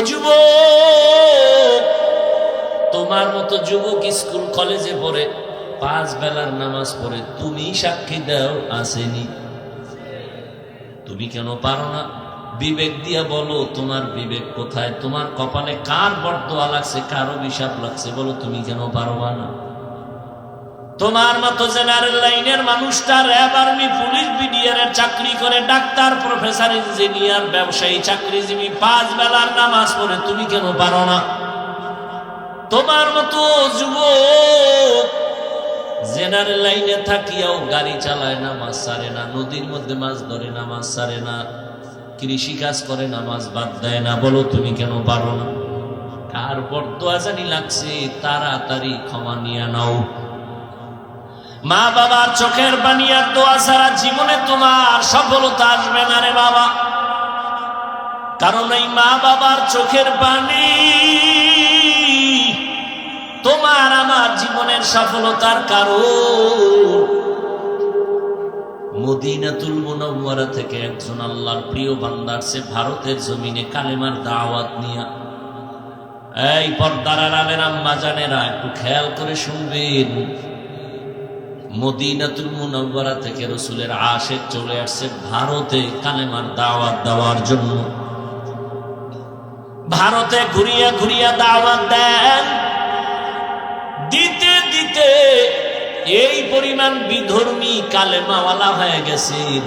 যুবক, তোমার মতো যুবক স্কুল কলেজে পড়ে 5 বেলার নামাজ পড়ে, তুমি সাক্ষী দাও আসেনি? তুমি কেন পারো না? বিবেক দিয়া বলো, তোমার বিবেক কোথায়? তোমার কপালে কার বরদোয়া লাগছে, কার অভিশাপ লাগছে, বলো তুমি কেন পারবা না? তোমার মতো জেনারেল লাইনের মানুষটা র্যাব, আর্মি, পুলিশ, বিডিআর এর চাকরি করে, ডাক্তার, প্রফেসর, ইঞ্জিনিয়ার, ব্যবসায়ী, চাকরিজীবী 5 বেলার নামাজ পড়ে, তুমি কেন পারো না? তোমার মতো যুবক জেনারেল লাইনে থাকিয়াও গাড়ি চালায়, নামাজ ছাড়ে না, নদীর মধ্যে মাছ ধরে, নামাজ ছাড়ে না, কৃষি কাজ করে, নামাজ বাদ দেয় না, বলো তুমি কেন পারো না? কার বরদোয়া জানি লাগছে, তাড়াতাড়ি ক্ষমা নিয়ে নাও। মা বাবার চোখের পানি আর দোয়া ছাড়া জীবনে তোমার সফলতা আসবে না রে বাবা। কারণ এই মা বাবার চোখের পানি তোমার আমার জীবনের সফলতার কারণ। মদিনাতুল মুনাওয়ারা থেকে একজন আল্লাহর প্রিয় বান্দা আসছে ভারতের জমিনে কালেমার দাওয়াত নিয়ে। এই পর্দার আড়ালের আম্মা জানেরা, একটু খেয়াল করে শুনবেন। মদিনাতুল মুনাওয়ারা থেকে রাসূলের আশিক চলে আসছে ভারতে কালেমার দাওয়াত দেওয়ার জন্য। ভারতে ঘুরিয়া ঘুরিয়া দাওয়াত দেন, দিতে দিতে এই পরিমাণ বিধর্মী কালেমাওয়ালা হয়ে গেছেন।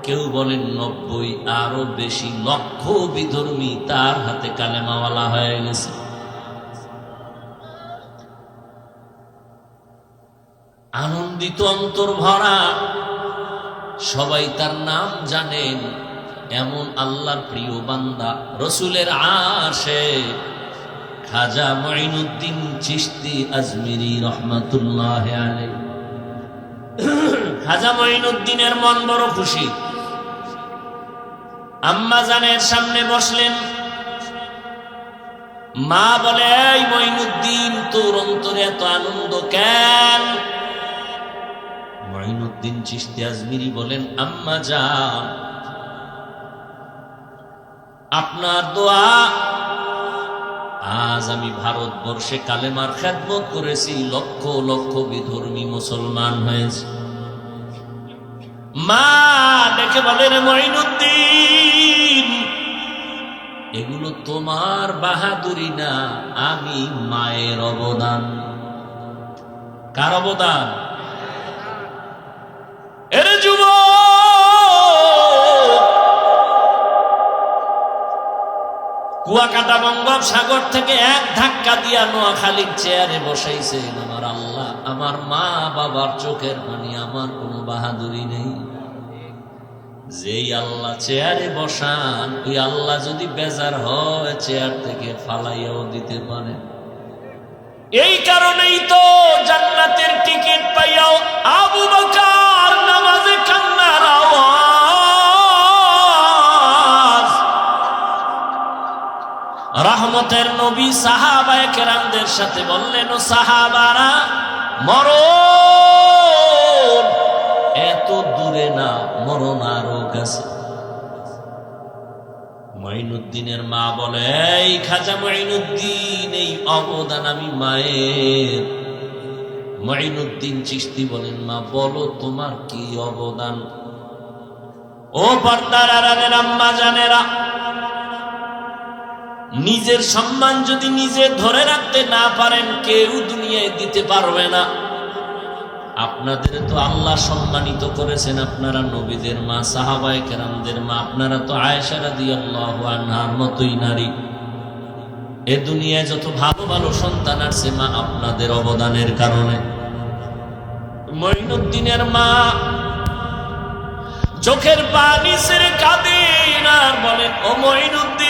কেউ বলেন 90, আরো বেশি, লক্ষ বিধর্মী তার হাতে কালেমাওয়ালা হয়ে গেছে। আনন্দিত অন্তর ভরা, সবাই তার নাম জানেন। এমন আল্লাহর প্রিয় বান্দা, রাসূলের আশিক খাজা মুঈনুদ্দিন চিশতি আজমিরি রহমাতুল্লাহি আলাইহি। খাজা মুঈনুদ্দিনের মন বড় খুশি। আম্মা জানের সামনে বসলেন। মা বলে, এই মুঈনুদ্দিন, তোর অন্তরে এত আনন্দ কেন? মুঈনুদ্দিন চিশতি আজমিরি বলেন, আম্মা জান, আপনার দোয়া আজ আমি ভারতবর্ষে কালেমার খেদমত করেছি, লক্ষ লক্ষ বিধর্মী মুসলমান হয়েছে। মা ডেকে বলেন, মুঈনুদ্দিন, এগুলো তোমার বাহাদুরি না, আমি মায়ের অবদান। কার অবদান? এর যুবক, কুয়াকাটা বঙ্গোপসাগর থেকে এক ধাক্কা দিয়া নোয়াখালীর চেয়ারে বসাইছেন আমার আল্লাহ। আমার মা বাবার চোখের পানি, আমার কোনো বাহাদুরি নেই। যেই আল্লাহ চেয়ারে বসান, ওই আল্লাহ যদি বেজার হয় চেয়ার থেকে ফালাইয়াও দিতে পারে। এই কারণেই তো জান্নাতের টিকিট পাইয়াও আবু বকর নামাজে কান্নার আওয়াজ। রহমতের নবী সাহাবায়ে কেরামদের সাথে বললেন, ও সাহাবারা, মরণ এত দূরে না, মরণ আরো কাছে। মুঈনুদ্দিনের মা বলে, এই খাজা মুঈনুদ্দিন, এই অবদান আমি মায়ের। মুঈনুদ্দিন চিশতি বলেন, মা বলো তোমার কি অবদান? ও পর্দার আড়ালের আম্মা জানেরা, নিজের সম্মান যদি নিজে ধরে রাখতে না পারেন, কেউ দুনিয়ায় দিতে পারবে না। আপনাদের তো আল্লাহ সম্মানিত করেছেন, আপনারা নবীদের মা, সাহাবায়ে কেরামদের মা, আপনারা তো আয়েশা রাদিয়াল্লাহু আনহার মতোই নারী। এ দুনিয়ায় যত ভালো ভালো সন্তান আসছে, মা আপনাদের অবদানের কারণে। মুঈনুদ্দিনের মা চোখের পানি ছেড়ে কাঁদেন আর বলেন, ও মুঈনুদ্দিন,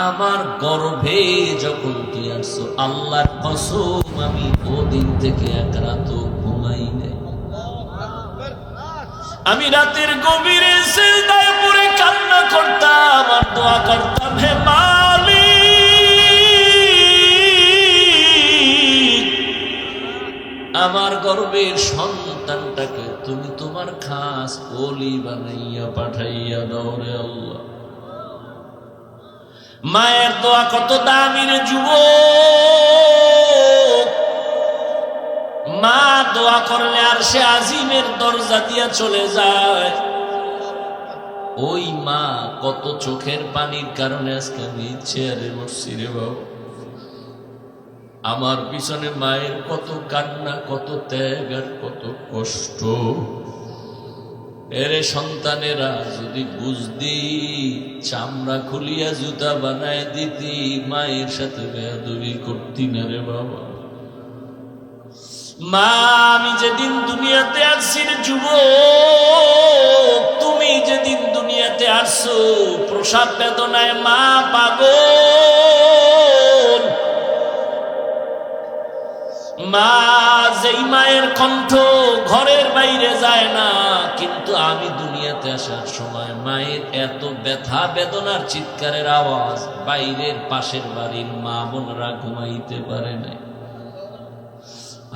আমার গর্ভে যখন তুই আসছো, আল্লাহর কসম আমি ওদিন থেকে এক রাতও ঘুমাই নাই। আমি রাতের গভীরে সিজদায় পড়ে কান্না করতাম আর দোয়া করতাম, হে মালিক, আমার গর্ভের সন্তানটাকে তুমি তোমার আমার খাস ওলি বানাইয়া পাঠাইয়া দাও রে আল্লাহ। মায়ের দোয়া কত দামি রে যুবক। মা দোয়া করলে আর সে আজিমের দরজা দিয়া চলে যায়। ওই মা কত চোখের পানির কারণে আজকে আমি চেয়ারে বসছি রে বাবা। আমার পিছনে মায়ের কত কান্না, কত ত্যাগ আর কত কষ্ট। এরে সন্তানেরা যদি বুঝদি, চামড়া খুলিয়া জুতা বানায় দিতি, মায়ের সাথে বেয়াদবি করতি না রে বাবা। মা আমি যেদিন দুনিয়াতে আসছি রে যুবক, তুমি যেদিন দুনিয়াতে আসছো প্রসাব বেদনায় মা পাগল। মা যেই মায়ের কণ্ঠ ঘরের বাইরে যায় না, কিন্তু আমি দুনিয়াতে আসার সময় মায়ের এত ব্যথা বেদনার চিৎকারের আওয়াজ বাইরের পাশের বাড়ির মা বোনরা ঘুমাইতে পারে নাই।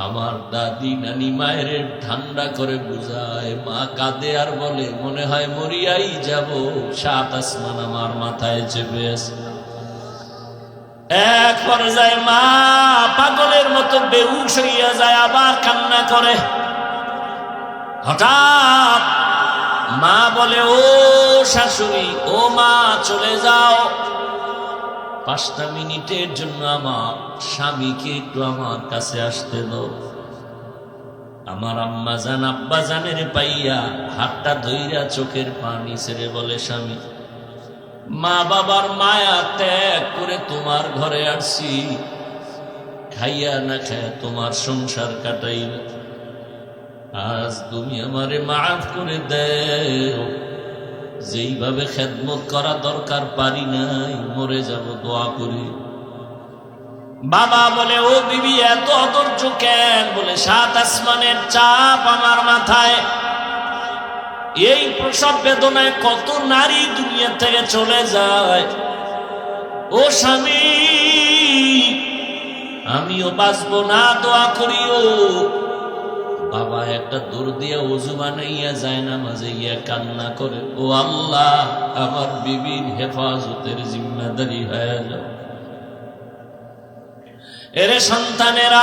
আমার দাদি নানি মায়ের ঠান্ডা করে বুঝায়, মা কাঁদে আর বলে মনে হয় মরিয়াই যাব, 7 আসমান আমার মাথায় চেপে আছে। এক পর্যায়ে মা পাগলের মতো বেহুশ হইয়া যায়, আবার কান্না করে। হঠাৎ মা বলে, ও শাশুড়ি, ও মা চলে যাও, 5টা মিনিটের জন্য আমার স্বামীকে একটু আমার কাছে আসতে দাও। আমার আম্মা জান আব্বা জানের পাইয়া হাতটা ধইরা চোখের পানি ছেড়ে বলে, স্বামী, মা বাবার মায়া ত্যাগ করে তোমার ঘরে আসছি, খাইয়া না খায়া তোমার সংসার কাটাইল, আজ তুমি আমারে মাফ করে দেও। যেইভাবে খেদমত করা দরকার পারি নাই, মরে যাব, দোয়া করি। বাবা বলে, ও বিবি এত অধৈর্য কেন? বলে, 7 আসমানের চাপ আমার মাথায়। এই প্রসব বেদনায় কত নারী দুনিয়া থেকে চলে যায়। ও স্বামী, আমিও বাঁচবো না, দোয়া করিও। বাবা একটা দূর দিয়া ওযু বানাইয়া যায় না, মাঝে গিয়া কান্না করে, ও আল্লাহ, আমার বিবির হেফাজতের জিম্মাদারি হয়ে যাও। এরে সন্তানেরা,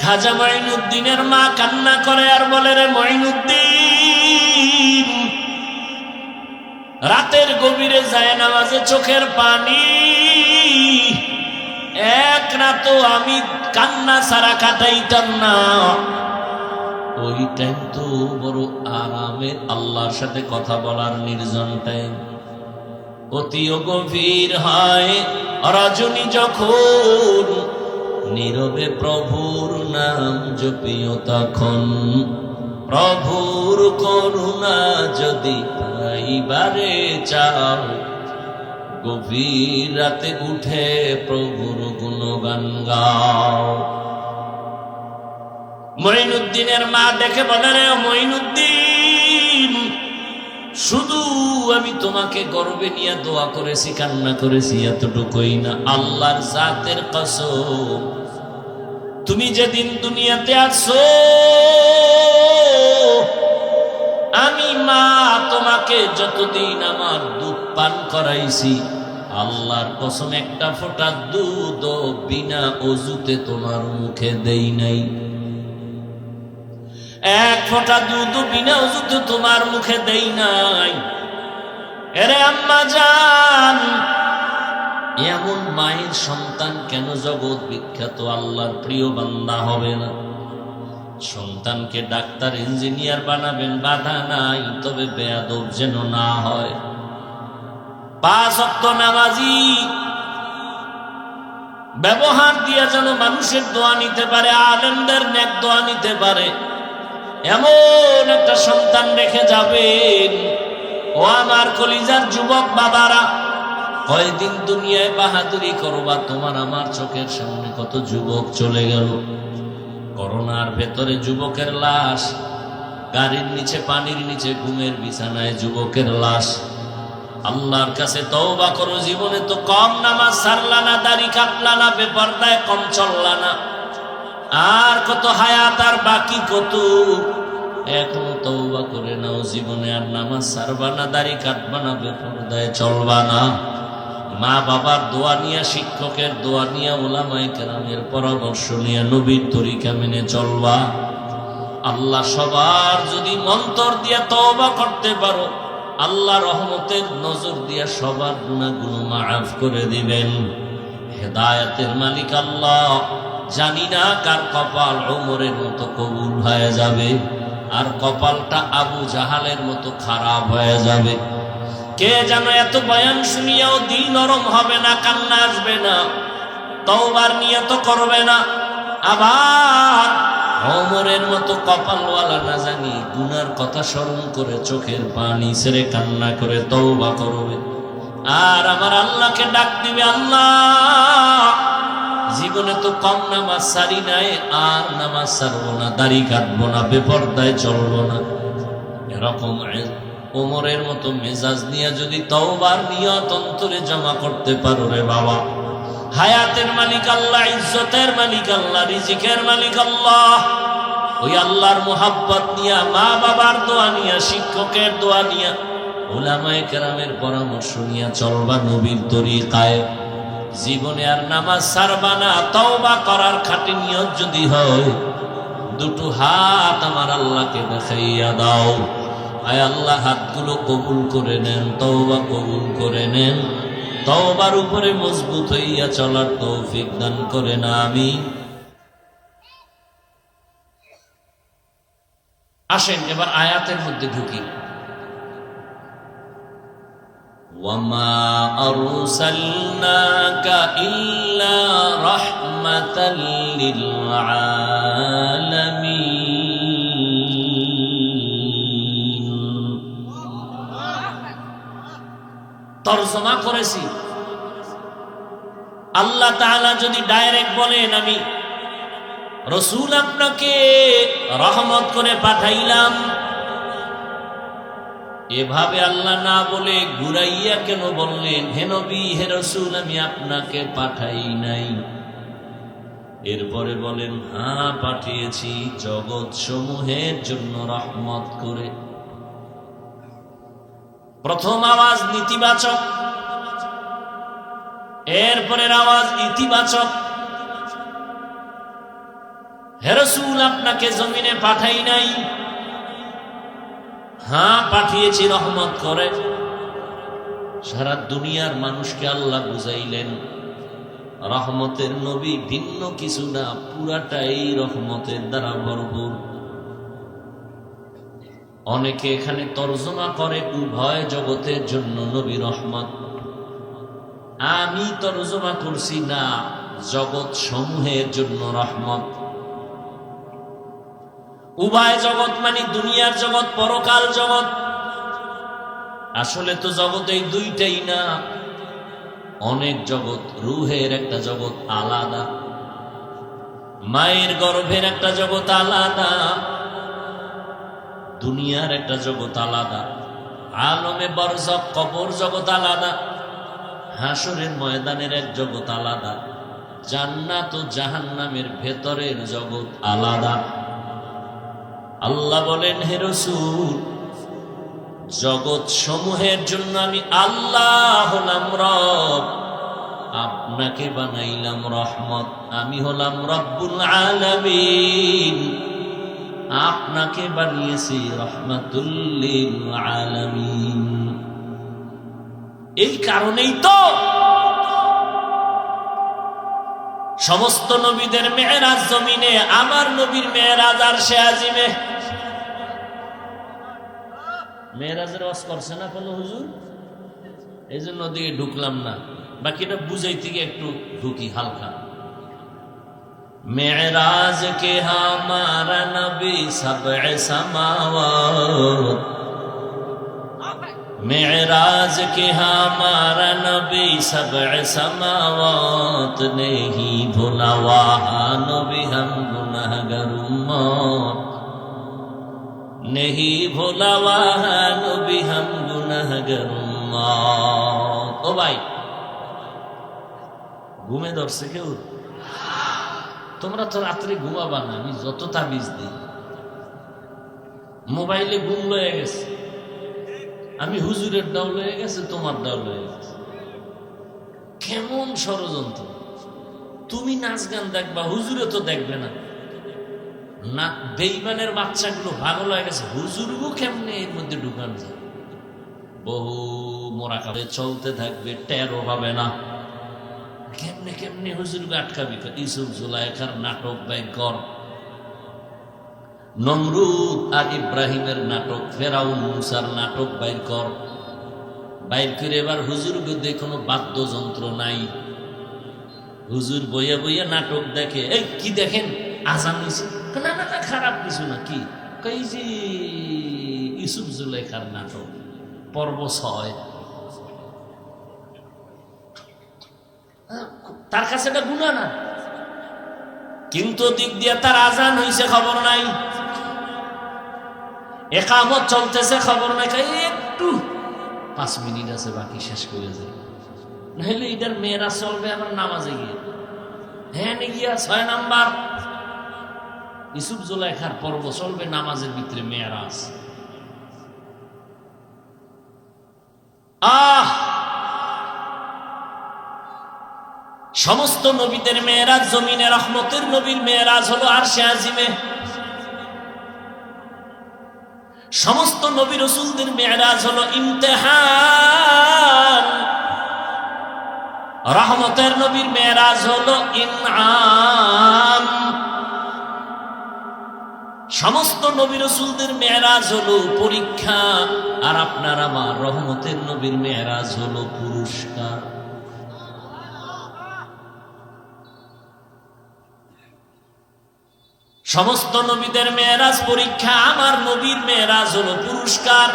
খাজা মঈনুদ্দিনের মা কান্না করে আর বলে, রে মঈনুদ্দিন, রাতের গভীরে যায় নামাজে চোখের পানি, এক রাতও আমি কান্না ছাড়া কাটাইতাম না। ওই টাইম তো বড় আরামে আল্লাহর সাথে কথা বলার নির্জন টাইম। অতিও গভীর হয় রজনী যখন, নীরবে প্রভুর নাম জপিও তখন। প্রভুর করুণা যদি পাইবারে চাও, গভীর রাতে উঠে প্রভুর গুণগান গাও। মঈনুদ্দিনের মা দেখে বলে, রে মঈনুদ্দিন, শুধু আমি তোমাকে গর্বে নিয়ে দোয়া করেছি, কান্না করেছি, এতটুকুই না, আল্লাহর জাতের কসম, তুমি যেদিন দুনিয়াতে আসো আমি মা তোমাকে যতদিন আমার দুধ পান করাইছি, আল্লাহর কসম একটা ফোঁটা দুধ বিনা ওযুতে তোমার মুখে দেই নাই। এক ফোঁটা দুধ বিনা ওযুতে তোমার মুখে দেই নাই। এরে আম্মা জান, এমন মায়ের সন্তান কেন জগৎ বিখ্যাত আল্লাহর প্রিয় বান্দা হবে না? সন্তানকে ডাক্তার ইঞ্জিনিয়ার বানাবেন, বাধা নাই, তবে বেয়াদব যেন না হয়। 5 ওয়াক্ত নামাজি ব্যবহার দিয়া যেন মানুষের দোয়া নিতে পারে, আলেমদের নেক দোয়া নিতে পারে, এমন একটা সন্তান রেখে যাবেন। ও আমার কলিজার যুবক বাবারা, কয়দিন দুনিয়ায় বাহাদুরি করবা? তোমার আমার চোখের সামনে কত যুবক চলে গেল। করোনার ভেতরে যুবকের লাশ, গাড়ির নিচে, পানির নিচে, ঘুমের বিছানায় যুবকের লাশ। আল্লাহর কাছে তওবা করো, জীবনে তো কম নামাজ ছাড়লা না, দাড়ি কাটলা না, বেপরদায় কম চললা না, আর কত হায়াত আর বাকি কত। এখনো তওবা করে নাও, জীবনে আর নামাজ ছাড়বা না, দাড়ি কাটবা না, বেপরদায় চলবা না। মা বাবার দোয়া নিয়ে, শিক্ষকের দোয়া নিয়ে, উলামায়ে কেরামের পরামর্শ নিয়ে নবীর তরিকা মেনে চলবা। আল্লাহ সবার যদি মন্তর দিয়ে তওবা করতে পারো, আল্লাহ রহমতের নজর দিয়া সবার গুনাহগুলো মাফ করে দিবেন। হেদায়েতের মালিক আল্লাহ। জানি না কার কপাল ওমরের মতো কবুল হয়ে যাবে, আর কপালটা আবু জাহালের মতো খারাপ হয়ে যাবে। কে যেন এত বয়ান শুনিয়াও দিল নরম হবে না, কান্না আসবে না, তওবার নিয়ত করবে না, আবার ওমরের মতো কপালওয়ালা না জানি গুনার কথা স্মরণ করে চোখের পানি ছেড়ে কান্না করে তওবা করবে, আর আমার আল্লাহকে ডাক দিবে, আল্লাহ জীবনে তো কম নামাজ সারি নাই, আর নামাজ ছাড়বো না, দাড়ি কাটবো না, বেপরদায় চলবো না। এরকম ওমরের মতো মেজাজ নিয়ে যদি তওবার নিয়ত অন্তরে জমা করতে পারো রে বাবা, হায়াতের মালিক আল্লাহ, ইজ্জতের মালিক আল্লাহ, রিজিকের মালিক আল্লাহ, ওই আল্লাহর মুহাব্বত নিয়া, মা বাবার দোয়া নিয়া, শিক্ষকের দোয়া নিয়া, উলামায়ে কেরামের পরামর্শ নিয়া চলবা নবীর তরিকায়। জীবনে আর নামাজ ছাড়বা না। তওবা করার খাঁটি নিয়ত যদি হয়, দুটো হাত আমার আল্লাহকে দেখাইয়া দাও। আয় আল্লাহ, হাতগুলো কবুল করে নেন, তওবা কবুল করে নেন, তওবার উপরে মজবুত হইয়া চলার তৌফিক দান করেন, আমিন। আসেন এবার আয়াতের মধ্যে ঢুকি। ওয়ামা আরসালনাকা ইল্লা রাহমাতাল লিল আলামিন। তরজমা করেছি, আল্লাহ তাআলা যদি ডাইরেক্ট বলেন আমি রসুল আপনাকে রহমত করে পাঠাইলাম, এভাবে আল্লাহ না বলে ঘুরাইয়া কেন বললেন হে নবী, হে রসুল আমি আপনাকে পাঠাই নাই? এরপরে বলেন হ্যাঁ পাঠিয়েছি জগৎ সমূহের জন্য রহমত করে। প্রথম আওয়াজ নীতিবাচক, এরপরের আওয়াজ ইতিবাচক। হে রাসূল আপনাকে জমিনে পাঠাই নাই, হ্যাঁ পাঠিয়েছি রহমত করে। সারা দুনিয়ার মানুষকে আল্লাহ বুঝাইলেন রহমতের নবী ভিন্ন কিছু না, পুরাটাই রহমতের দ্বারা ভরপুর। অনেকে এখানে তর্জমা করে উভয় জগতের জন্য নবী রহমত। আমি তর্জমা করছি না, জগৎ সমূহের জন্য রহমত। উভয় জগৎ মানে দুনিয়ার জগৎ, পরকাল জগৎ। আসলে তো জগৎ এই দুইটাই না, অনেক জগৎ। রুহের একটা জগৎ আলাদা, মায়ের গর্ভের একটা জগৎ আলাদা, দুনিয়ার একটা জগৎ আলাদা, আলমে বরজখ কবর জগৎ আলাদা, হাসরের ময়দানের এক জগৎ আলাদা, জান্নাত ও জাহান্নামের ভেতরের জগৎ আলাদা। আল্লাহ বলেন হে রাসূল জগৎ সমূহের জন্য আমি আল্লাহ হলাম রব, আপনাকে বানাইলাম রহমত। আমি হলাম রব্বুল আলামিন, আপনাকে বানিয়েছি রহমাতুল লিল আলামিন। এই কারণেই তো সমস্ত নবীদের মেরাজ জমিনে, আমার নবীর মেরাজ আরশে আজিমে। মেরাজের ওয়াজ করছে না কোনো হুজুর? এই জন্য দিকে ঢুকলাম না, বাকিটা বুঝাইতে গিয়ে একটু ঢুকি হালকা। মেরাজ কে হামারা নবী সবএ সামাওয়াত, मेराज के हमारा नबी सबअ समावात, नहीं भूला वहाँ नबी हम गुनहगार उम्मत, नहीं भूला वहाँ नबी हम गुनहगार उम्मत। ओ भाई ঘুমে ধরছে কেউ? তোমরা তো রাত্রে ঘুমাবা না, আমি যত তাবিজ দিই মোবাইলে গুম লয়ে গেছে, আমি হুজুরের ডাউল হয়ে গেছে, তোমার ডাউল হয়ে গেছে। কেমন ষড়যন্ত্র! তুমি নাচ গান দেখবা, হুজুরে তো দেখবে না। না, বেঈমানের বাচ্চাগুলো পাগল হয়ে গেছে, হুজুরও কেমনে এর মধ্যে ঢুকান যায়। বহু মোরাকাবে চলতে থাকবে, টেরও হবে না। কেমনে কেমনে হুজুরকে আটকাবি? ইউসুফ জুলাইখার নাটক বাইর কর, নমরুদ আর ইব্রাহিমের নাটক, ফেরাউন মুসার নাটক বাইর কর। বাইর করে এবার হুজুরকে দিয়ে কোনো বাদ্যযন্ত্র নাই, হুজুর বইয়া বইয়া নাটক দেখে। এই কি দেখেন? আজান হইছে? না না না, খারাপ কিছু না। কি কই? যে ইউসুফ জুলাইখার নাটক পর্ব 6। তার কাছে এটা গুনাহ না, কিন্তু দিক দিয়ে তার আজান হইছে খবর নাই, একামত চলতেছে খবর নাই। একটু 5 মিনিট আছে, বাকি শেষ করে যায়। নাহলে এটার মেয়েরা চলবে আবার নামাজে গিয়ে। হ্যাঁ গিয়া 6 নাম্বার ইউসুফ জুলাইখার পর্ব চলবে নামাজের ভিতরে মেয়েরাজ। সমস্ত নবীদের মেয়েরাজ জমিনে, রহমতের নবীর মেয়েরাজ হলো আরশে আজিমে। সমস্ত নবী রাসূলদের মেয়েরাজ হলো ইমতিহান, রহমতের নবীর মেয়েরাজ হলো ইনআম। সমস্ত নবী রাসূলদের মেয়েরাজ হলো পরীক্ষা, আর আপনার আমার রহমতের নবীর মেয়েরাজ হলো পুরস্কার। সমস্ত নবীদের মেয়েরাজ পরীক্ষা, আমার নবীর মেয়েরাজ হলো পুরস্কার।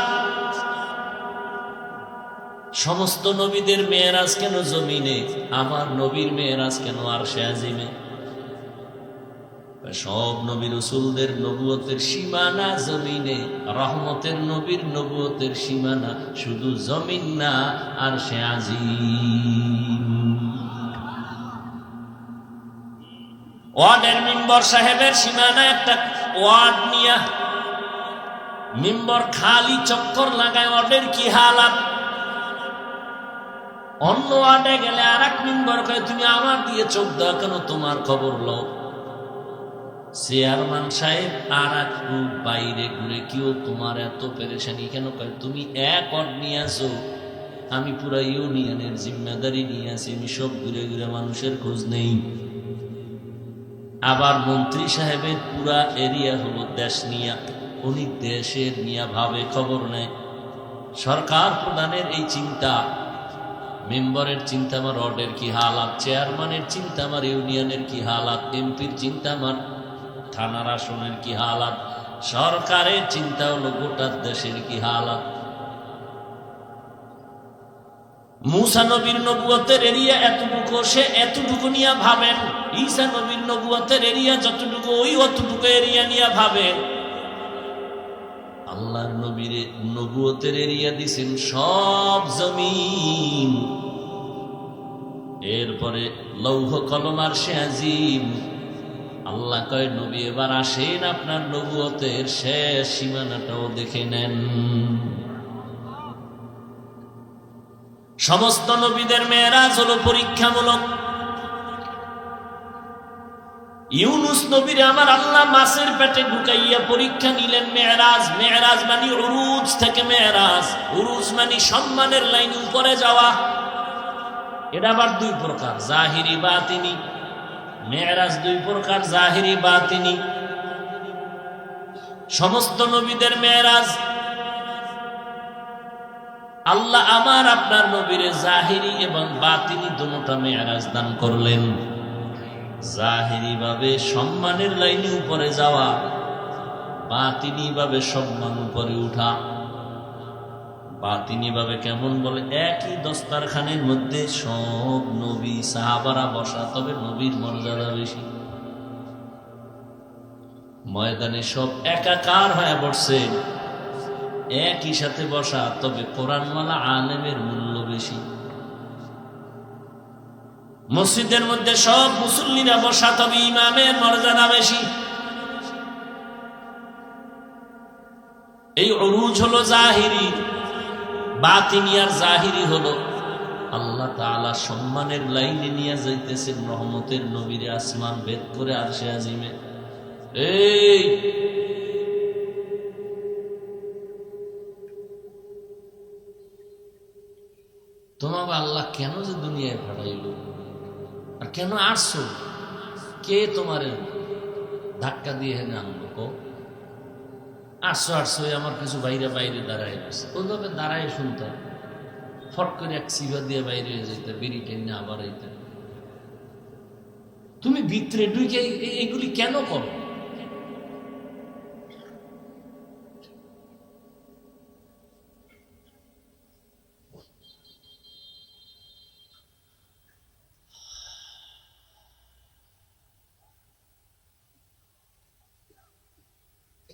সমস্ত নবীদের মেয়েরাজ কেন জমিনে, আমার নবীর মেয়েরাজ কেন আরশে আজিমে? সব নবী রাসূলদের নবুয়তের সীমানা জমিনে, রহমতের নবীর নবুয়তের সীমানা শুধু জমিন না, আরশে আজিম। ওয়ার্ডের মিম্বর সাহেবের সীমানা একটা ওয়ার্ড নিয়া মিম্বর খালি চক্কর লাগায়, ওয়ার্ডের কি হালাত। অন্য ওয়ার্ডে গেলে আর এক মিম্বর কয়, তুমি আমার দিয়ে চোখ দাও কেন, তোমার খবর লও। চেয়ারম্যান সাহেব আর এক বাইরে ঘুরে, কেউ তোমার এত পেরেশানি কেন? কয় তুমি এক ওয়ার্ড নিয়ে আসো, আমি পুরা ইউনিয়নের জিম্মেদারি নিয়ে আসি, আমি সব ঘুরে ঘুরে মানুষের খোঁজ নেই। আবার মন্ত্রী সাহেবের পুরা এরিয়া হলো দেশ নিয়া, উনি দেশের নিয়া ভাবে, খবর নেয়। সরকার প্রধানের এই চিন্তা, মেম্বারের চিন্তা আমার ওয়ার্ডের কি হালাত, চেয়ারম্যানের চিন্তা আমার ইউনিয়নের কি হালাত, এমপির চিন্তা আমার থানার আসনের কি হালাত, সরকারের চিন্তা হলো গোটা দেশের কি হালাত। মুসা নবীর নবুয়তের এরিয়া এতটুকু, সে এতটুকু নিয়ে ভাবেন। ঈসা নবীর নবুয়তের এরিয়া যতটুকু, ওই অতটুকু এরিয়া নিয়ে ভাবেন। আল্লাহর নবীর নবুয়তের এরিয়া দিছেন সব জমিন। এরপরে লৌহ কলম আরশে আজিম। আল্লাহ কয়, নবী এবার আসেন, আপনার নবুয়তের শেষ সীমানাটাও দেখে নেন। সমস্ত নবীদের মেয়েরাজ হলো পরীক্ষামূলক। ইউনুস নবীর আমার আল্লাহ মাছের পেটে ঢুকাইয়া পরীক্ষা নিলেন। মেয়েরাজ, মেয়েরাজ মানে উরুজ থেকে মেয়েরাজ, উরুজ মানে সম্মানের লাইনে উপরে যাওয়া। এটা আবার 2 প্রকার, জাহিরি বাতিনি। মেয়েরাজ 2 প্রকার, জাহিরি বাতিনি। সমস্ত নবীদের মেয়েরাজ আল্লাহ আমার আপনার নবীরে জাহিরি এবং বাতিনি দুটোটা মেয়েরাজ দান করলেন। জাহিরি ভাবে সম্মানের লাইনে উপরে যাওয়া, বাতিনি ভাবে সম্মান উপরে উঠা। বাতিনি ভাবে কেমন বলে, একই দস্তারখানের মধ্যে সব নবী সাহাবারা বসা, তবে নবীর মর্যাদা বেশি। ময়দানে সব একাকার হয়ে বসছে, একই সাথে বসা, তবে কোরআনওয়ালা আলেমের মূল্য বেশি। মসজিদের মধ্যে সব মুসল্লিরা বসা, তবে ইমামের মর্যাদা বেশি। এই উরুজ হলো জাহিরি, বাতিনি আর জাহিরি হলো আল্লাহ তাআলা সম্মানের লাইনে নিয়ে যাইতেছেন রহমতের নবীরে আসমান ভেদ করে আরশে আজিমে। এই তোমাকে আল্লাহ কেন যে দুনিয়ায় পাঠাইল আর কেন আসছো, কে তোমার ধাক্কা দিয়ে হেনে আনলো? কো আসছো আসছো, আমার কিছু বাইরে বাইরে দাঁড়ায় গেছে, ওইভাবে দাঁড়ায় শুনতাম, ফট করে এক সিভা দিয়ে বাইরে হয়ে যেত, বিড়ি টেনে আবার এইটা। তুমি ভিতরে ঢুকে এগুলি কেন করো?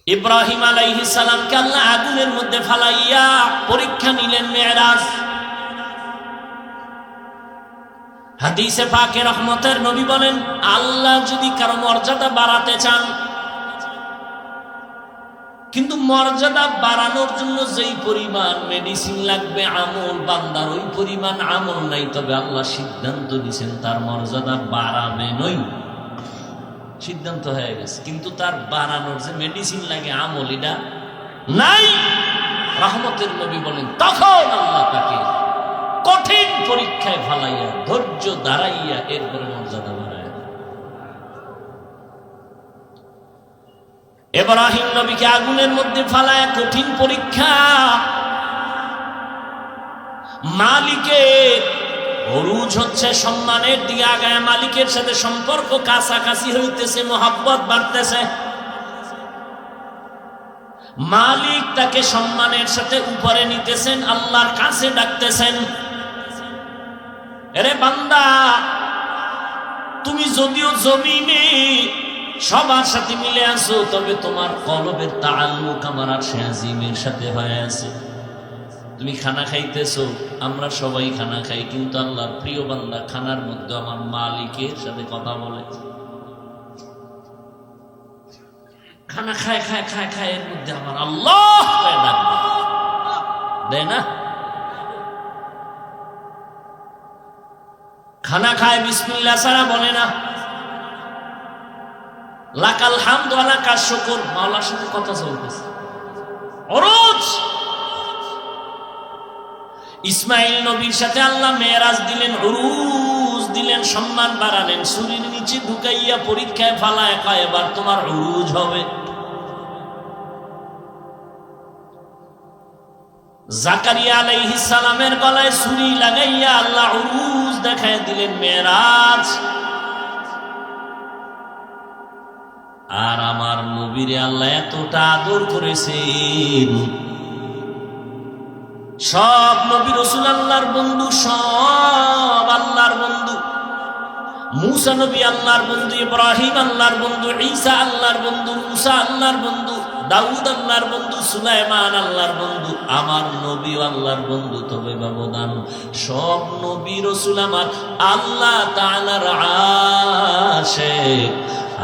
ইব্রাহিম আলাইহিস সালামকে আল্লাহ আগুনের মধ্যে ফালাইয়া পরীক্ষা নিলেন মেরাজ। হাদিসে পাকে রহমতের নবী বলেন, আল্লাহ যদি কারো মর্যাদা বাড়াতে চান, কিন্তু মর্যাদা বাড়ানোর জন্য যেই পরিমাণ মেডিসিন লাগবে আমল, বান্দার ওই পরিমাণ আমল নাই, তবে আল্লাহ সিদ্ধান্ত নিছেন তার মর্যাদা বাড়াবেনই, সিদ্ধান্ত হয়ে গেছে। কিন্তু তার বাড়ানোর যে মেডিসিন লাগে আমল, এটা নাই। রহমতের নবী বলেন, তখন আল্লাহ তাকে কঠিন পরীক্ষায় ফালাইয়া ধৈর্য দাঁড়াইয়া এরপরে মর্যাদা বাড়ায়। ইব্রাহিম নবীকে আগুনের মধ্যে ফালায়া কঠিন পরীক্ষা। মালিকের উরুজ হচ্ছে সম্মানের দিকে আগায়, মালিকের সাথে সম্পর্ক কাছাকাছি হইতেছে, মোহাব্বত বাড়তেছে, মালিক তাকে সম্মানের সাথে উপরে নিতেছেন, আল্লাহর কাছে ডাকতেছেন। আরে বান্দা, তুমি যদিও জমিনে সবার সাথে মিলে আছো, তবে তোমার কলবের তাআল্লুক আমার আরশে আজিমের সাথে হয়ে আছে। তুমি খানা খাইতেছো, আমরা সবাই খানা খাই, কিন্তু আল্লাহর প্রিয় বান্দা খানার মধ্যে আমার মালিকের সাথে কথা বলে। খানা খায় খায় খায় খায়, এর মধ্যে আমার আল্লাহ দেয় না। খানা খায় বিসমিল্লাহ ছাড়া বলে না। লাকাল হামদু ওয়া লাকাশ শুকর, মাওলার সাথে কথা চলতেছে। উরুজ। ইসমাইল নবীর সাথে আল্লাহ মেরাজ দিলেন, উরুজ দিলেন, সম্মান বাড়ালেন, শরীর নিচে ঢুকাইয়া পরীক্ষায় ফালায়, কয় এবার তোমার উরুজ হবে। জাকারিয়া আলাইহিস সালামের গলায় ছুরি লাগাইয়া আল্লাহ উরুজ দেখায় দিলেন, মেরাজ। আর আমার নবীরে আল্লাহ এতটা আদর করেছেন, সব নবী রাসূল আল্লাহর বন্ধু, সব আল্লাহর বন্ধু। মুসা নবী আল্লাহর বন্ধু, ইব্রাহিম আল্লাহর বন্ধু, ঈসা আল্লাহর বন্ধু, মুসা আল্লাহর বন্ধু, দাউদ আল্লাহর বন্ধু, সুলাইমান আল্লাহর বন্ধু। আমার নবী আল্লাহর বন্ধু, তবে ব্যবধান, সব নবী রাসূল আমার আল্লাহ তাআলার আশিক,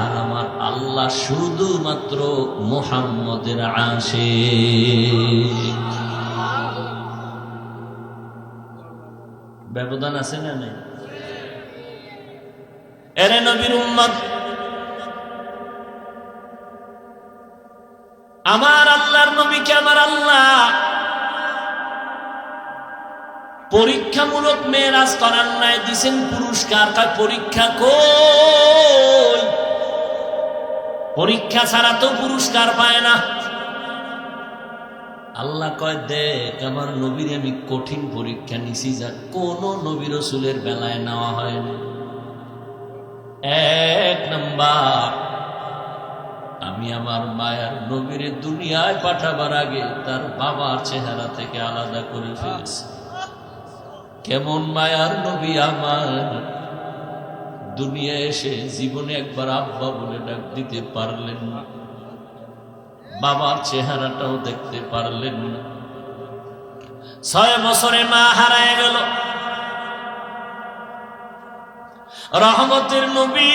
আর আমার আল্লাহ শুধুমাত্র মুহাম্মদের আশিক। ব্যবধান আছে না নেই? এরে নবীর উম্মত, আমার আল্লাহর নবীকে আমার আল্লাহ পরীক্ষামূলক মেরাজ করার নাই, দিছেন পুরস্কার। কার পরীক্ষা কই? পরীক্ষা ছাড়া তো পুরস্কার পায় না। আল্লাহ কয়, দেখ আমার নবীর আমি কঠিন পরীক্ষা নিছি, যা কোন নবী রাসূলের বেলায় নেওয়া হয় না। এক নাম্বার, আমি আমার মায়ার নবীরে দুনিয়ায় পাঠাবার আগে তার বাবার চেহারা থেকে আলাদা করে ফেলেছি। কেমন মায়ার নবী আমার, দুনিয়া এসে জীবনে একবার আব্বা বলে ডাক দিতে পারলেন না, বাবার চেহারাটাও দেখতে পারলেন না। 6 বছরে মা হারায় গেল। রহমতের নবী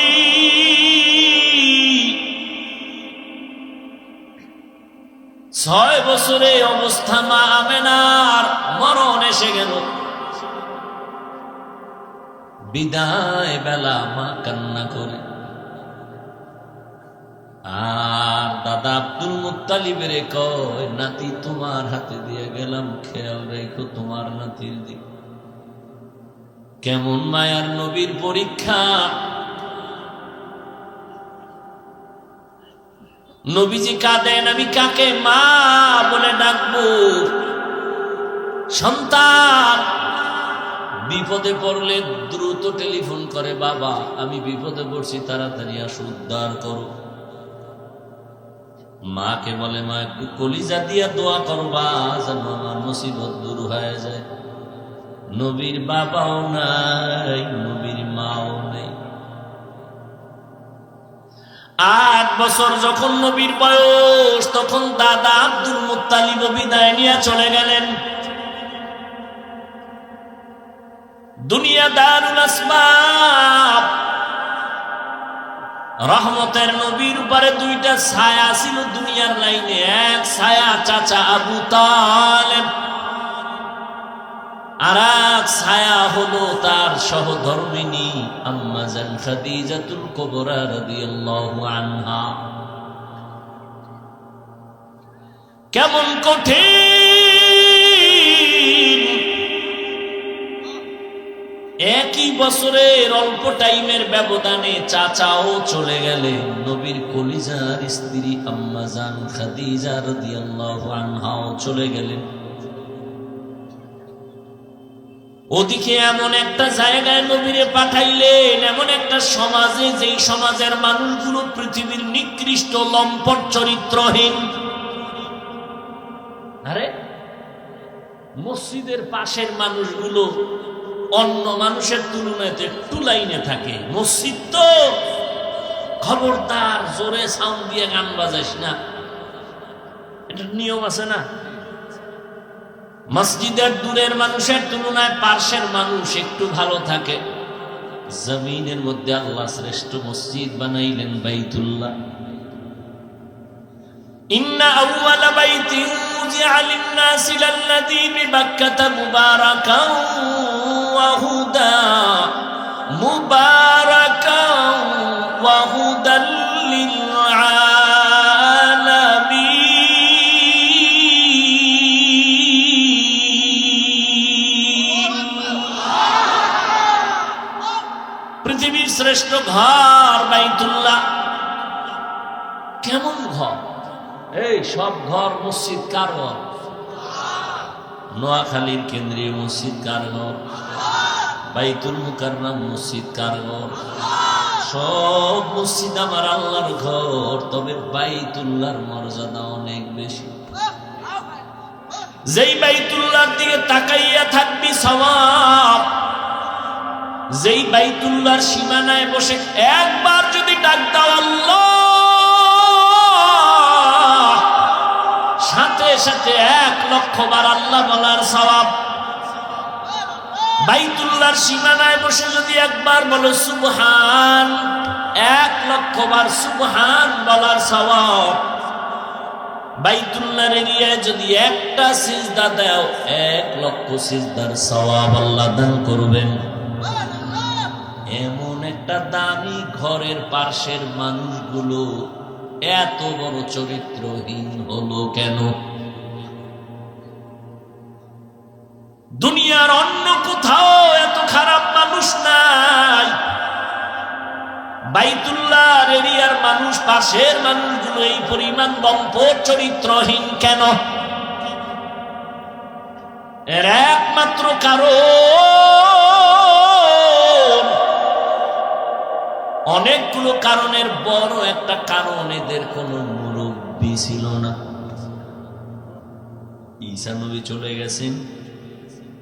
6 বছরে অবস্থা মা আমেনার মরণ এসে গেল। বিদায় বেলা মা কান্না করে, আর দাদা আব্দুল মুত্তালিবের কয়, নাতি তোমার হাতে দিয়ে গেলাম, খেয়াল রেখো তোমার নাতির দিক। কেমন মায়ার নবীর পরীক্ষা! নবীজি কাঁদেন, আমি কাকে মা বলে ডাকবো? সন্তান বিপদে পড়লে দ্রুত টেলিফোন করে, বাবা আমি বিপদে পড়ছি, তাড়াতাড়ি আসো, উদ্ধার করো। মাকে বলে, মা একটু কলিজা দিয়া দোয়া করবা যেন আমার মুসিবত দূর হয়ে যায়। নবীর বাবাও নাই, নবীর মাও নেই। 8 বছর যখন নবীর বয়স, তখন দাদা আব্দুল মুত্তালিব বিদায় নিয়ে চলে গেলেন। দুনিয়া দারুল আসবাব। রহমতের নবীর উপরে 2টা ছায়া ছিল দুনিয়ার লাইনে। এক ছায়া চাচা আবু তালেব, আর এক ছায়া হলো তার সহধর্মিনী আম্মা জান খাদিজাতুল কুবরা রাদিয়াল্লাহু আনহা। কেমন কঠিন! একই বছরের অল্প টাইমের ব্যবধানে চাচাও চলে গেলেন, নবীর কলিজার স্ত্রী আম্মা জান খাদিজা রাদিয়াল্লাহু আনহাও চলে গেলেন। ওদিকে এমন একটা জায়গায় নবীরে পাঠাইলেন, এমন একটা সমাজে, যেই সমাজের মানুষগুলো পৃথিবীর নিকৃষ্ট লম্পট চরিত্রহীন। আরে মসজিদের পাশের মানুষগুলো অন্য মানুষের তুলনায় একটু লাইনে থাকে। মসজিদ তো, খবরদার জোরে সাউন্ড দিয়ে গান বাজাইস না, এটা নিয়ম আছে না? মসজিদের দূরের মানুষের তুলনায় পার্শ্বের মানুষ একটু ভালো থাকে। জমিনের মধ্যে আল্লাহ শ্রেষ্ঠ মসজিদ বানাইলেন বাইতুল্লাহ। ইন্না আউওয়ালা বাইতিন উযিআ লিন-নাসি লাল্লাযী বিবাক্কাতা মুবারাকান ওয়া হুদা, মুবারাকান ওয়া হুদাল লিল পৃথিবীর শ্রেষ্ঠ ঘর বাইতুল্লাহ। কেমন ঘর! এই সব ঘর মসজিদ কার ঘর? নোয়াখালীর কেন্দ্রীয় মসজিদ কার ঘর? বাইতুল মুকাররম মসজিদ কার ঘর? সব মসজিদ আমার আল্লাহর ঘর, তবে বাইতুল্লাহর মর্যাদা অনেক বেশি। যেই বাইতুল্লাহর দিকে তাকাইয়া থাকবি সওয়াব, যেই বাইতুল্লাহর সীমানায় বসে একবার যদি ডাক দাও আল্লাহ, সাথে সাথে 1,00,000 বার আল্লাহ বলার সওয়াব। বাইতুল্লাহর সীমানায় বসে যদি একবার বলো সুবহান, 1,00,000 বার সুবহান বলার সওয়াব। বাইতুল্লাহর এরিয়ায় যদি একটা সিজদা দাও, 1,00,000 সিজদার সওয়াব আল্লাহ দান করবেন। এমন একটা দামি ঘরের পাশের মানুষগুলো এত বড় চরিত্রহীন হলো কেন? দুনিয়ার অন্য কোথাও এত খারাপ মানুষ নাই। বাইতুল্লাহর এরিয়ার মানুষ, পাশের মানুষগুলো এই পরিমাণ লম্পট চরিত্রহীন কেন? এর একমাত্র কারণ, অনেকগুলো কারণের বড় একটা কারণ, এদের কোনো মুরব্বী ছিল না। ঈসা নবী চলে গেছেন,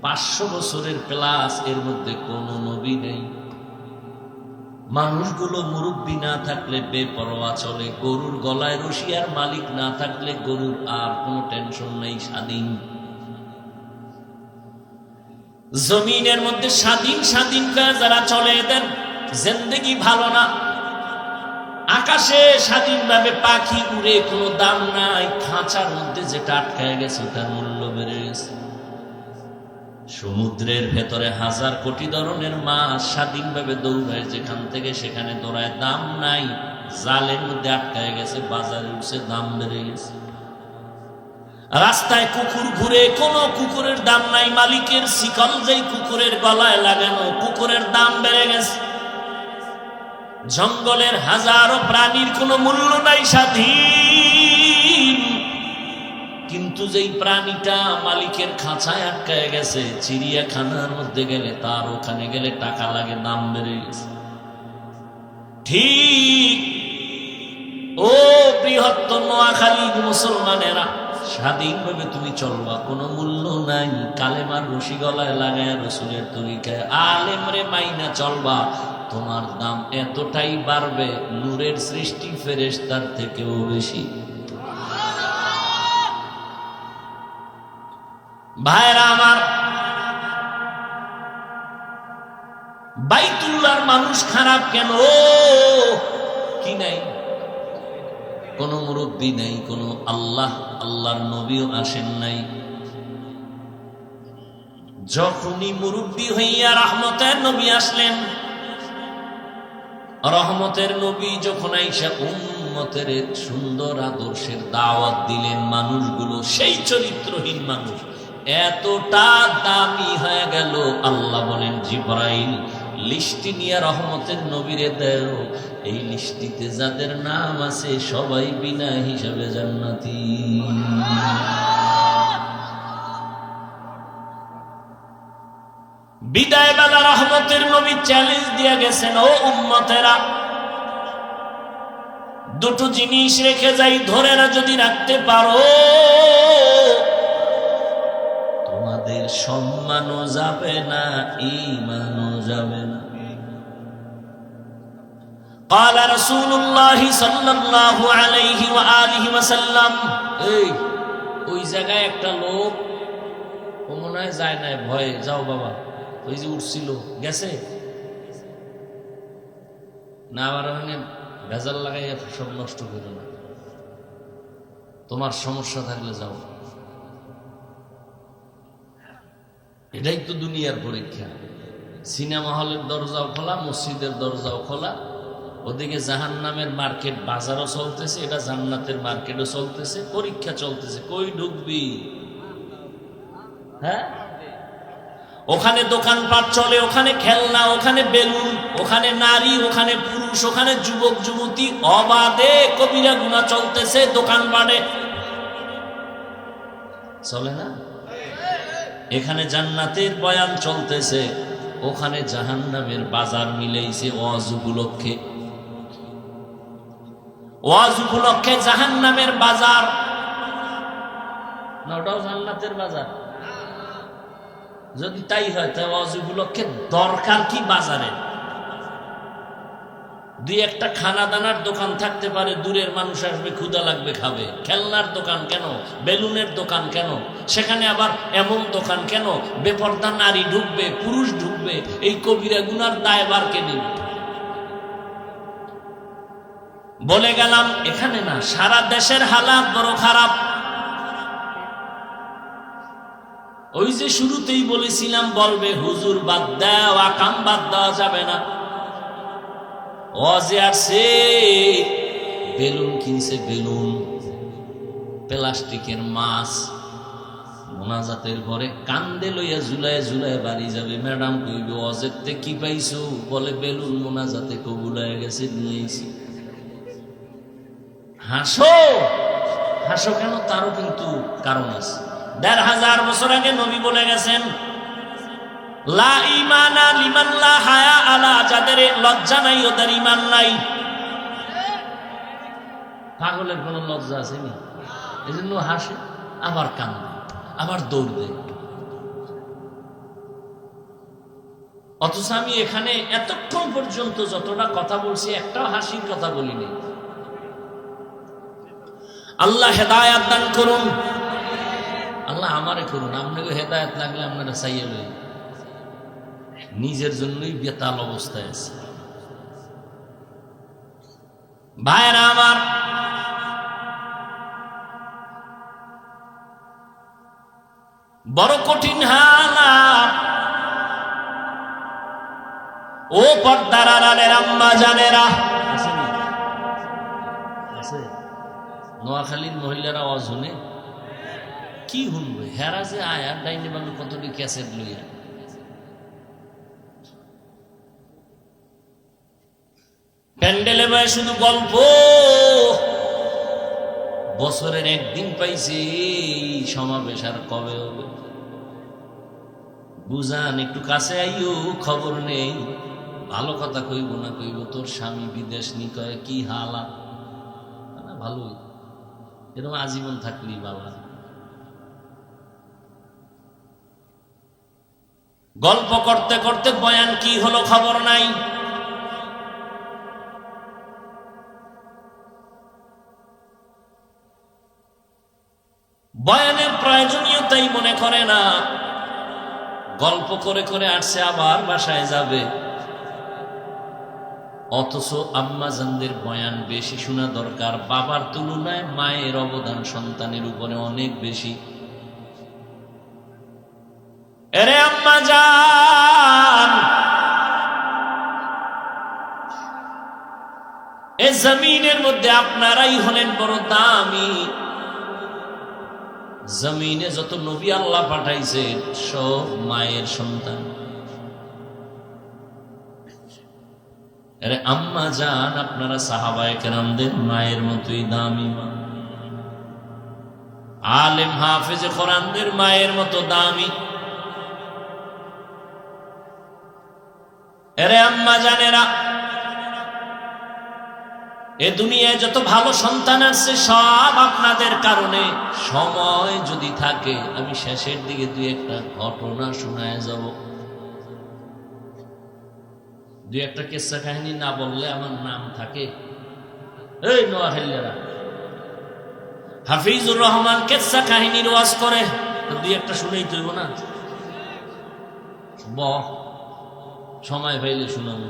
500 বছরের প্লাস, এর মধ্যে কোনো নবী নেই। মানুষগুলো মুরব্বী না থাকলে বেপরোয়া চলে। গরুর গলায় রশি আর মালিক না থাকলে গরুর আর কোনো টেনশন নেই, স্বাধীন। জমিনের মধ্যে স্বাধীন স্বাধীন যারা চলে, এদের জিন্দেগি ভালো না। আকাশে স্বাধীনভাবে পাখি উড়ে কোনো দাম নাই, খাঁচার মধ্যে যেটা আটকায় গেছে তার মূল্য বেড়ে গেছে। সমুদ্রের ভেতরে হাজার কোটি ধরনের মাছ স্বাধীনভাবে দৌড়ায়, যেখান থেকে সেখানে দৌড়ায়, দাম নাই, জালের মধ্যে আটকায় গেছে, বাজারে উঠছে, দাম বেড়ে গেছে। রাস্তায় কুকুর ঘুরে, কোন কুকুরের দাম নাই, মালিকের শিকল যেই কুকুরের গলায় লাগানো, কুকুরের দাম বেড়ে গেছে। জঙ্গলের হাজারো প্রাণীর কোনো মূল্য নাই, স্বাধীন, কিন্তু যেই প্রাণীটা মালিকের খাঁচায় আটকায় গেছে, চিড়িয়াখানার মধ্যে গেলে, তার ওখানে গেলে টাকা লাগে, দাম বেড়ে গেছে। ঠিক ও বৃহত্তর নোয়াখালীর মুসলমানেরা, স্বাধীনভাবে তুমি চলবা, কোনো মূল্য নাই, কালেমার রশি গলায় লাগায় রসুলের তরিকায় আলেম রে মাইনা চলবা, তোমার দাম এতটাই বাড়বে, নূরের সৃষ্টি ফেরেশতার থেকেও বেশি। ভাইরা আমার, বাইতুল্লাহর মানুষ খারাপ কেন? কি নাই? কোন মুরব্বী নাই, কোন আল্লাহর নবীও আসেন নাই। যখনই মুরব্বী হইয়া রহমতের নবী আসলেন, রহমতের নবী যখন আইসা উম্মতের সুন্দর আদর্শের দাওয়াত দিলেন, মানুষগুলো সেই চরিত্রহীন মানুষ এতটা দামি হয়ে গেল, আল্লাহ বলেন জিবরাইল লিস্টি নিয়ে রহমতের নবীরে দেও, এই লিস্টিতে যাদের নাম আছে সবাই বিনা হিসাবে জান্নাতি। বিদায় বেলা রহমতের নবী চ্যালেঞ্জ দিয়ে গেছেন, ও উম্মতেরা, দুটো জিনিস রেখে যাই, ধরে না যদি রাখতে পারো, তোমাদের সম্মানও যাবে না, ঈমানও যাবে না। قال رسول الله صلى الله عليه وآله وسلم, এই ওই জায়গায় একটা লোক, ও মনে হয় যায় না, ভয়ে, যাও বাবা, ওই যে উঠছিল গেছে না, আবার ওখানে ভেজাল লাগাইয়া সব নষ্ট করো না, তোমার সমস্যা থাকলে যাও। এটাই তো দুনিয়ার পরীক্ষা। সিনেমা হলের দরজাও খোলা, মসজিদের দরজাও খোলা, ওদিকে জাহান্নামের মার্কেট বাজারও চলতেছে, এটা জান্নাতের মার্কেটও চলতেছে, পরীক্ষা চলতেছে, কই ঢুকবি? হ্যাঁ, ওখানে দোকানপাট চলে, ওখানে খেলনা, ওখানে বেলুন, ওখানে নারী, ওখানে পুরুষ, ওখানে যুবক যুবতী, অবাধে কবিরা গুনাহ চলতেছে, দোকানপাটে চলে না? এখানে জান্নাতের বয়ান চলতেছে, ওখানে জাহান্নামের বাজার মিলেইছে ওয়াজ উপলক্ষে, ওয়াজ উপলক্ষে জাহান্নামের বাজার না, ওটাও জান্নাতের বাজার। যদি তাই হয় তাহলে ওয়াজ উপলক্ষে দরকার কি বাজারে? দুই একটা খানা দানার দোকান থাকতে পারে, দূরের মানুষ আসবে, ক্ষুধা লাগবে, খাবে। খেলনার দোকান কেন? বেলুনের দোকান কেন? সেখানে আবার এমন দোকান কেন বেপর্দা নারী ঢুকবে, পুরুষ ঢুকবে? এই কবিরা গুনার দায়ভার কে নেবে? বলে গেলাম এখানে না, সারা দেশের হালাত বড় খারাপ। ওই যে শুরুতেই বলেছিলাম, বলবে হুজুর বাদ দাও, আকাম বাদ দেওয়া যাবে না। ওয়াজে আসছে, বেলুন কিনছে, বেলুন, প্লাস্টিকের মাছ, মোনাজাতের পরে কান্দে লইয়া ঝুলায় ঝুলায় বাড়ি যাবে। ম্যাডাম কইবে ওয়াজেতে কি পাইছো? বলে বেলুন মোনাজাতে কবুল হয়ে গেছে, নিয়েছি। হাসো, হাসো কেন? তারও কিন্তু কারণ আছে। ১৫০০ বছর আগে নবী বলে গেছেন, লা ঈমানা লিমান লা হায়া আলা, যাদের লজ্জা নাই ওদের ঈমান নাই। পাগলের কোনো লজ্জা আছে নি? এজন্য হাসে, আবার কান্দে, আবার দৌড় দেয়। অথচ আমি এখানে এতক্ষণ পর্যন্ত যতটা কথা বলছি, একটাও হাসির কথা বলিনি। আল্লাহ হেদায়াত দান করুন, আল্লাহ আমারে করুন। আপনাকে হেদায়াত লাগলে আপনারা চাইয়ে লই, নিজের জন্যই বেতাল অবস্থায় আছে। ভাইরা আমার, বড় কঠিন হালাত। ও পর্দার আড়ালের আম্মা জানেরা, নোয়াখালীর মহিলারা আওয়াজ শুনে কি শুনবে? হেরা যে আয়ার ডাইনি বাংলা কতটি ক্যাসেট লইয়া প্যান্ডেলে বয় শুধু গল্প। বছরের একদিন পাইছি সমাবেশ, আর কবে হবে বুঝান? একটু কাছে আইও, খবর নেই। ভালো কথা কইব না কইব তোর স্বামী বিদেশ নি, কয় কি হালা। ভালোই, এরকম আজীবন থাকলি বাবা। গল্প করতে করতে বয়ান কি হলো খবর নাই। বয়ানের প্রয়োজনীয়তাই মনে করে না, গল্প করে করে আসছে, আবার বাসায় যাবে। অথচ আম্মাজানদের বয়ান বেশি শোনা দরকার। বাবার তুলনায় মায়ের অবদান সন্তানের উপরে অনেক বেশি। এরে আম্মাজান, এ জমিনের মধ্যে আপনারাই হলেন বড় দামি। জমিনে যত নবী আল্লাহ পাঠাইছে সব মায়ের সন্তান। আরে আম্মা জান, আপনারা সাহাবায়ে কেরামদের মায়ের মতোই দামি মা। আলেম হাফেজে কোরআনদের মায়ের মতো দামি। আরে আম্মা জানেরা, এ দুনিয়ায় যত ভালো সন্তান আছে সব আপনাদের কারণে। সময় যদি থাকে আমি শেষের দিকে দুই একটা ঘটনা শোনায় যাব। দুই একটা কিস্সা কাহিনী না বললে আমার নাম থাকে। এই নোয়াখালীরা, হাফিজুর রহমান কিস্সা কাহিনীর ওয়াজ করে, দুই একটা শুনেই তুইব না? সময় পাইলে শুনাবো।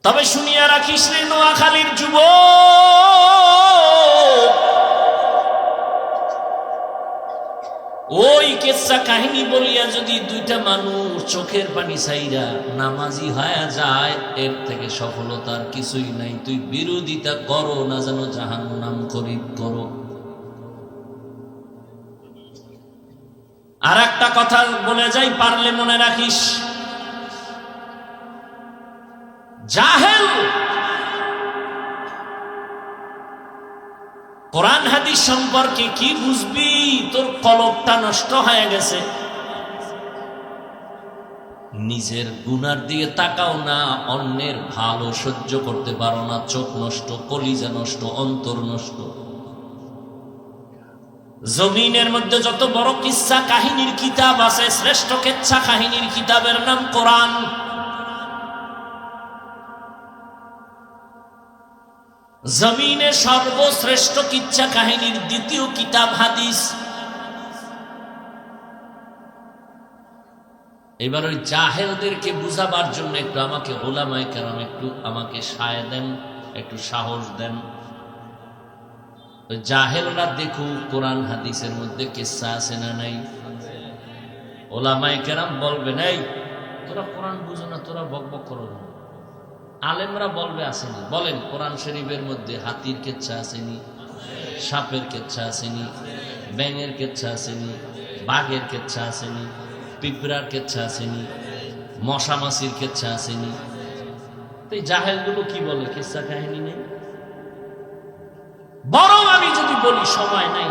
তবে শুনিয়া রাখিস রে নোয়াখালীর যুবক, ওই কিস্সা কাহিনী বলিয়া যদি দুইটা মানুষ চোখের পানি ছাইরা নামাজি হয়ে যায়, এর থেকে সফলতার কিছুই নাই। তুই বিরোধিতা করো না, যেন জাহান্নাম করিব করো। আর একটা কথা বলে যাই, পারলে মনে রাখিস, জাহেল কোরআন হাদিস সম্পর্কে কি বুঝবি? তোর কলবটা নষ্ট হয়ে গেছে। নিজের গুনার দিকে তাকাও না, অন্যের ভালো সহ্য করতে পারো না। চোখ নষ্ট, কলিজা নষ্ট, অন্তর নষ্ট। জমিনের মধ্যে যত বড় কিস্সা কাহিনীর কিতাব আছে, শ্রেষ্ঠ কিস্সা কাহিনীর কিতাবের নাম কোরআন। জমিনে সর্বশ্রেষ্ঠ কিচ্ছা কাহিনীর দ্বিতীয় কিতাব হাদিস। এবার ওই জাহেলদেরকে বুঝাবার জন্য একটু আমাকে ওলামায়ে কেরাম একটু আমাকে সায় দেন, একটু সাহস দেন। ওই জাহেলরা দেখুক কোরআন হাদিসের মধ্যে কিচ্ছা আছে না নাই। ওলামায়ে কেরাম বলবেন, এই তোরা কোরআন বুঝো না, তোরা বকবক করো না। আলেমরা বলবে আসেনি। বলেন, কোরআন শরীফের মধ্যে হাতির কেচ্ছা আসেনি, সাপের কেচ্ছা আসেনি, ব্যাঙের কেচ্ছা আসেনি, বাঘের কেচ্ছা আসেনি, পিঁপড়ার কেচ্ছা আসেনি, মশা মাছির কেচ্ছা আসেনি। তো এই জাহেলগুলো কি বলে? কিচ্ছা কাহিনী নেই। বরং আমি যদি বলি সময় নাই,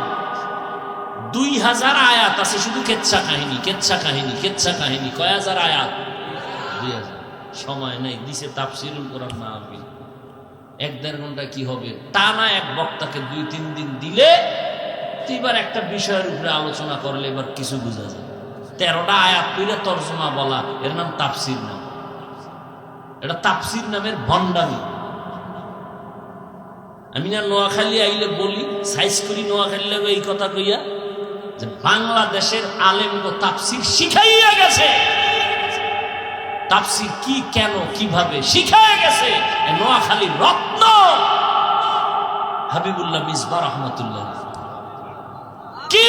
2000 আয়াত আছে শুধু কেচ্ছা কাহিনী, কেচ্ছা কাহিনী, কেচ্ছা কাহিনী। কয় হাজার আয়াত? 2000। সময় নেই, দিছে তাফসিরুল কোরআন মাহফিল। 1-1.5 ঘন্টা কি হবে? টানা এক বক্তাকে 2-3 দিন দিলে এবার একটা বিষয়ের উপরে আলোচনা করলে এবার কিছু বোঝা যায়। 13টা আয়াত কইরা তরজমা বলা, এর নাম তাফসির না। এটা তাফসির নামের ভণ্ডামি। আমি না নোয়াখালী আইলে বলি, সাইজ করি নোয়াখালী এই কথা কইয়া যে বাংলাদেশের আলেমগো তাফসির শিখাইয়া গেছে। তাফসীর কি, কেন, কিভাবে শিখায় গেছে নোয়াখালীর রত্ন হাবিবুল্লাহ মিসবাহ রহমাতুল্লাহ। কি